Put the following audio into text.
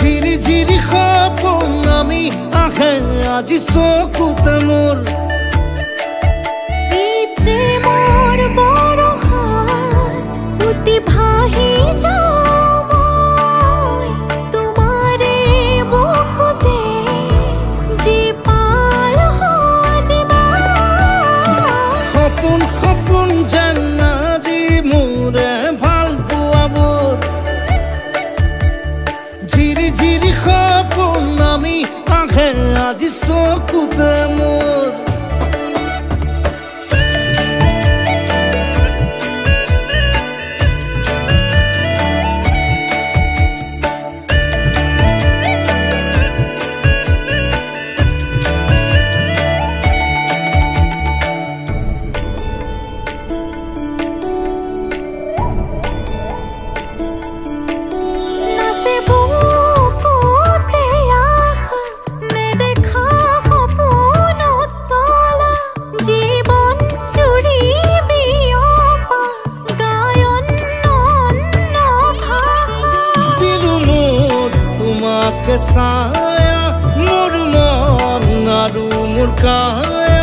ঝিৰি ঝিৰি সপোন আমি আহে আজি চকুতে মোৰ প্ৰেমৰ বৰষাত উটি ভাহি যাওঁ মই তোমাৰে বুকুতে জীপাল সজিবা সপোন সপোন যেন আজি মোৰে ভাল পোৱাবোৰ ঝিৰি ঝিৰি সপোন আমি আহে আজি চকুতে মোৰ ছায়া মোৰ মন আৰু মোৰ কায়া